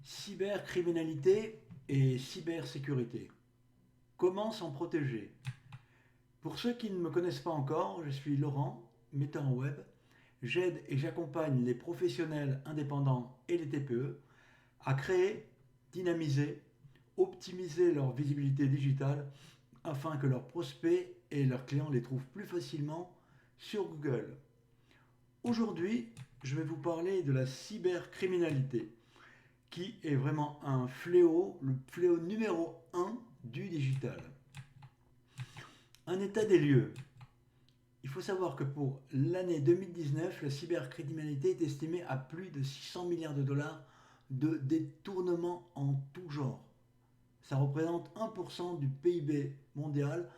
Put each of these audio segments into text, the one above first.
Cybercriminalité et cybersécurité. Comment s'en protéger? Pour ceux qui ne me connaissent pas encore, je suis Laurent, metteur en web. J'aide et j'accompagne les professionnels indépendants et les TPE à créer, dynamiser, optimiser leur visibilité digitale afin que leurs prospects et leurs clients les trouvent plus facilement sur Google. Aujourd'hui, je vais vous parler de la cybercriminalité, qui est vraiment un fléau, le fléau numéro un du digital. Un état des lieux. Il faut savoir que pour l'année 2019, la cybercriminalité est estimée à plus de 600 milliards de dollars de détournements en tout genre. Ça représente 1% du PIB mondial,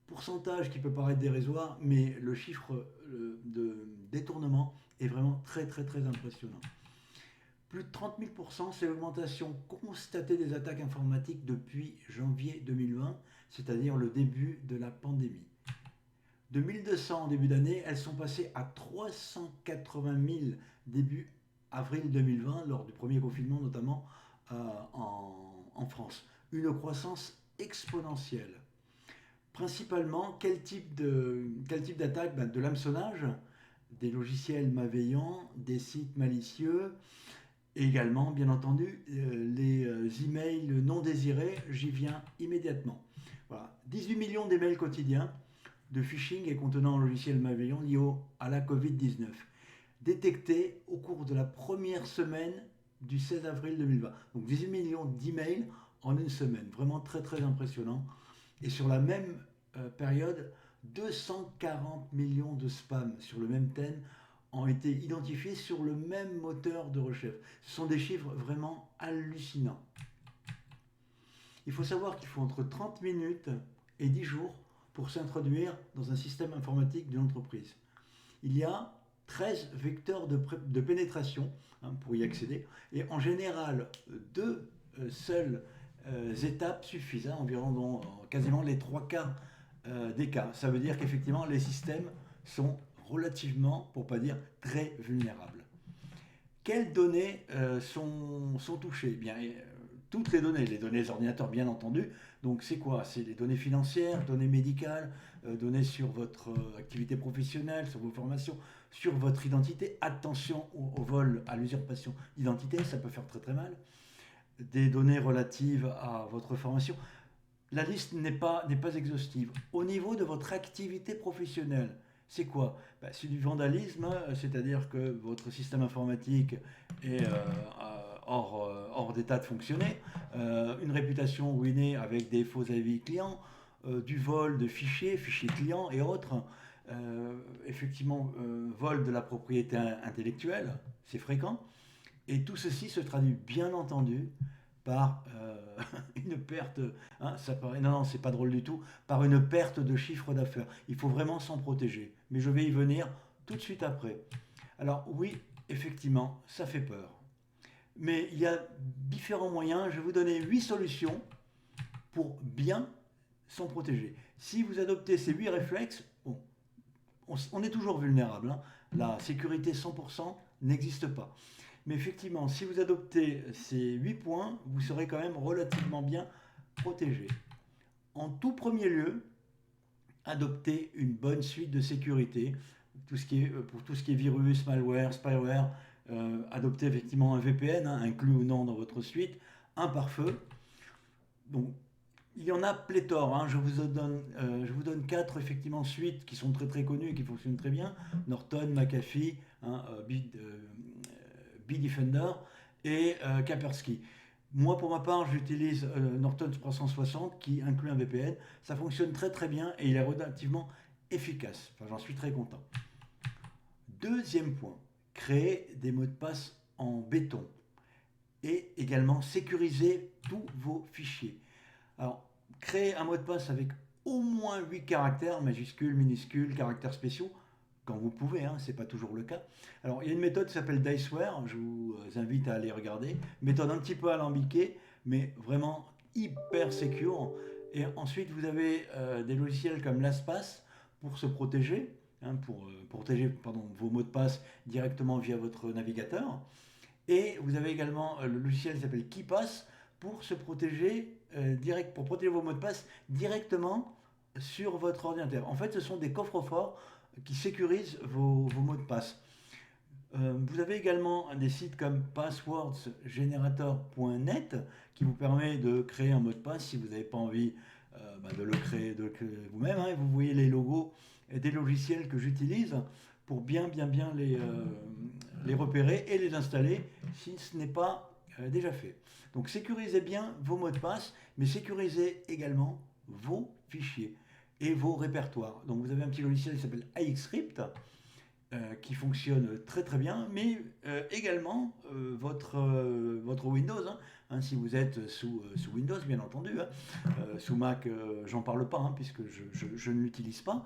pourcentage qui peut paraître dérisoire, mais le chiffre de détournement est vraiment très très très impressionnant. Plus de 30 000 c'est l'augmentation constatée des attaques informatiques depuis janvier 2020, c'est-à-dire le début de la pandémie. De 1200 en début d'année, elles sont passées à 380 000 début avril 2020, lors du premier confinement notamment en France. Une croissance exponentielle. Principalement, quel type d'attaque? De l'hameçonnage, des logiciels malveillants, des sites malicieux, et également, bien entendu, les emails non désirés, j'y viens immédiatement. Voilà. 18 millions d'emails quotidiens de phishing et contenant un logiciel malveillant lié à la Covid-19, détectés au cours de la première semaine du 16 avril 2020. Donc 18 millions d'emails en une semaine, vraiment très très impressionnant. Et sur la même période, 240 millions de spams sur le même thème ont été identifiés sur le même moteur de recherche. Ce sont des chiffres vraiment hallucinants. Il faut savoir qu'il faut entre 30 minutes et 10 jours pour s'introduire dans un système informatique d'une entreprise. Il y a 13 vecteurs de pénétration pour y accéder, et en général, deux seules étapes suffisent, environ dans quasiment les trois quarts des cas. Ça veut dire qu'effectivement, les systèmes sont relativement, pour ne pas dire très vulnérables. Quelles données sont touchées? Bien, toutes les données des ordinateurs bien entendu. Donc c'est quoi? C'est les données financières, données médicales, données sur votre activité professionnelle, sur vos formations, sur votre identité. Attention au vol, à l'usurpation d'identité, ça peut faire très très mal. Des données relatives à votre formation. La liste n'est pas exhaustive. Au niveau de votre activité professionnelle, c'est quoi? C'est du vandalisme, c'est-à-dire que votre système informatique est hors d'état de fonctionner, une réputation ruinée avec des faux avis clients, du vol de fichiers, fichiers clients et autres. Effectivement, vol de la propriété intellectuelle, c'est fréquent. Et tout ceci se traduit bien entendu par une perte, ça paraît, non, non, c'est pas drôle du tout, par une perte de chiffre d'affaires. Il faut vraiment s'en protéger. Mais je vais y venir tout de suite après. Alors oui, effectivement, ça fait peur. Mais il y a différents moyens. Je vais vous donner 8 solutions pour bien s'en protéger. Si vous adoptez ces 8 réflexes, bon, on est toujours vulnérable. La sécurité 100% n'existe pas. Mais effectivement, si vous adoptez ces 8 points, vous serez quand même relativement bien protégé. En tout premier lieu, adoptez une bonne suite de sécurité. Pour tout ce qui est virus, malware, spyware, adoptez effectivement un VPN, inclus ou non dans votre suite, un pare-feu. Donc, il y en a pléthore. Je vous donne 4 effectivement suites qui sont très très connues et qui fonctionnent très bien. Norton, McAfee, Bitdefender et Kaspersky. Moi, pour ma part, j'utilise Norton 360 qui inclut un VPN. Ça fonctionne très très bien et il est relativement efficace. Enfin, j'en suis très content. Deuxième point, créer des mots de passe en béton et également sécuriser tous vos fichiers. Alors, créer un mot de passe avec au moins 8 caractères, majuscules, minuscules, caractères spéciaux, quand vous pouvez, ce n'est pas toujours le cas. Alors, il y a une méthode qui s'appelle Diceware, je vous invite à aller regarder. Méthode un petit peu alambiquée, mais vraiment hyper secure. Et ensuite, vous avez des logiciels comme LastPass pour se protéger, pour protéger vos mots de passe directement via votre navigateur. Et vous avez également le logiciel qui s'appelle KeePass pour se protéger pour protéger vos mots de passe directement sur votre ordinateur. En fait, ce sont des coffres-forts qui sécurisent vos mots de passe. Vous avez également des sites comme passwordsgenerator.net qui vous permet de créer un mot de passe si vous n'avez pas envie de le créer vous-même, hein. Vous voyez les logos des logiciels que j'utilise pour bien les repérer et les installer si ce n'est pas déjà fait. Donc sécurisez bien vos mots de passe, mais sécurisez également vos fichiers et vos répertoires. Donc vous avez un petit logiciel qui s'appelle iXscript qui fonctionne très très bien, mais également votre Windows, hein, si vous êtes sous Windows bien entendu, hein. Sous Mac j'en parle pas, hein, puisque je ne l'utilise pas,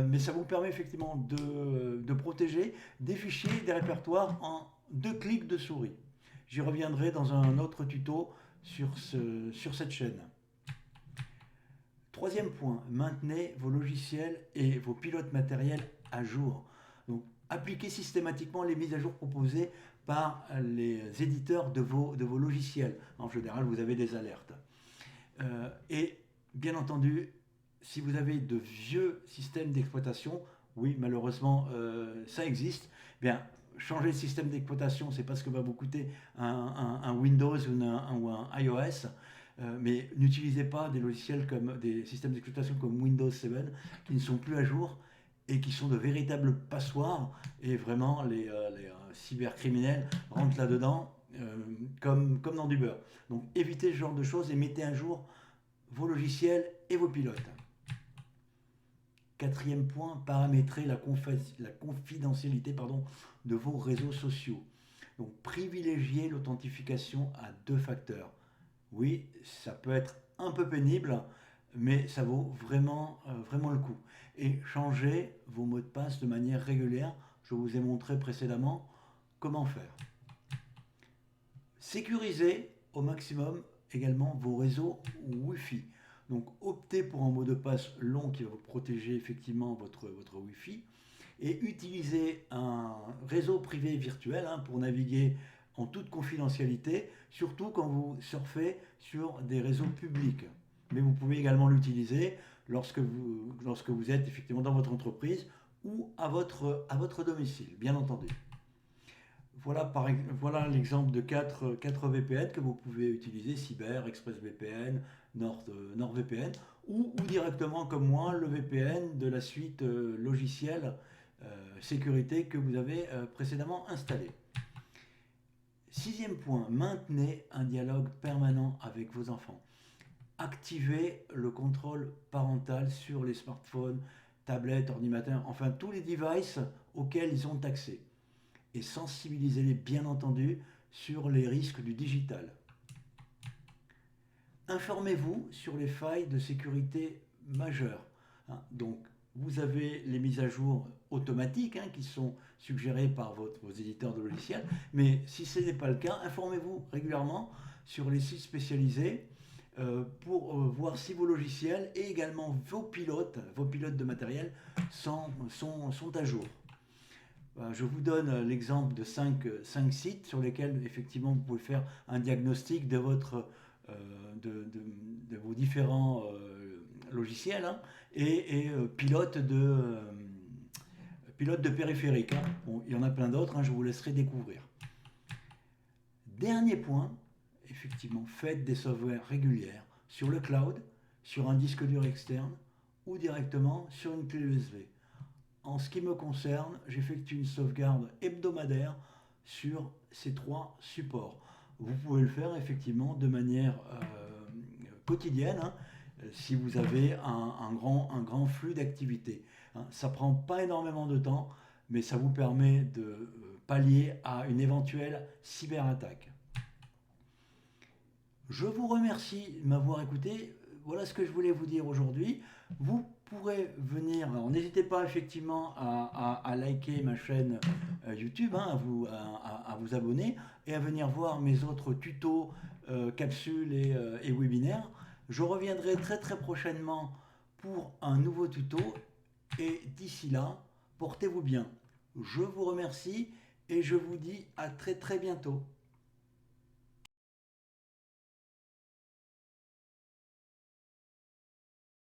mais ça vous permet effectivement de protéger des fichiers, des répertoires en 2 clics de souris. J'y reviendrai dans un autre tuto sur cette chaîne. Troisième point, maintenez vos logiciels et vos pilotes matériels à jour. Donc, appliquez systématiquement les mises à jour proposées par les éditeurs de vos logiciels. En général, vous avez des alertes. Et bien entendu, si vous avez de vieux systèmes d'exploitation, oui, malheureusement, ça existe, bien, changer le système d'exploitation, c'est pas ce que va vous coûter un Windows ou un iOS. Mais n'utilisez pas des logiciels comme des systèmes d'exploitation comme Windows 7 qui ne sont plus à jour et qui sont de véritables passoires, et vraiment les cybercriminels rentrent là-dedans comme dans du beurre. Donc évitez ce genre de choses et mettez à jour vos logiciels et vos pilotes. Quatrième point, paramétrer la confidentialité de vos réseaux sociaux. Donc privilégiez l'authentification à 2 facteurs. Oui, ça peut être un peu pénible, mais ça vaut vraiment le coup. Et changez vos mots de passe de manière régulière. Je vous ai montré précédemment comment faire. Sécurisez au maximum également vos réseaux Wi-Fi. Donc optez pour un mot de passe long qui va vous protéger effectivement votre Wi-Fi, et utilisez un réseau privé virtuel, hein, pour naviguer en toute confidentialité, surtout quand vous surfez sur des réseaux publics. Mais vous pouvez également l'utiliser lorsque vous êtes effectivement dans votre entreprise ou à votre domicile, bien entendu. Voilà l'exemple de 4 VPN que vous pouvez utiliser: Cyber, ExpressVPN, NordVPN, ou directement comme moi le VPN de la suite logicielle sécurité que vous avez précédemment installé. Sixième point, maintenez un dialogue permanent avec vos enfants. Activez le contrôle parental sur les smartphones, tablettes, ordinateurs, enfin tous les devices auxquels ils ont accès. Et sensibilisez-les bien entendu sur les risques du digital. Informez-vous sur les failles de sécurité majeures, hein. Donc vous avez les mises à jour automatiques, hein, qui sont suggérées par vos éditeurs de logiciels, mais si ce n'est pas le cas, informez-vous régulièrement sur les sites spécialisés pour voir si vos logiciels et également vos pilotes de matériel sont à jour. Je vous donne l'exemple de 5 sites sur lesquels effectivement vous pouvez faire un diagnostic de vos différents logiciels, hein, et pilote de périphérique, hein. Bon, il y en a plein d'autres, hein, je vous laisserai découvrir. Dernier point, effectivement, faites des sauvegardes régulières sur le cloud, sur un disque dur externe ou directement sur une clé USB. En ce qui me concerne, j'effectue une sauvegarde hebdomadaire sur ces 3 supports. Vous pouvez le faire effectivement de manière quotidienne, hein, si vous avez un grand flux d'activité, hein. Ça ne prend pas énormément de temps, mais ça vous permet de pallier à une éventuelle cyberattaque. Je vous remercie de m'avoir écouté. Voilà ce que je voulais vous dire aujourd'hui. Vous pourrez venir, alors n'hésitez pas effectivement à liker ma chaîne YouTube, hein, à vous abonner et à venir voir mes autres tutos, capsules et webinaires. Je reviendrai très très prochainement pour un nouveau tuto, et d'ici là, portez-vous bien. Je vous remercie et je vous dis à très très bientôt.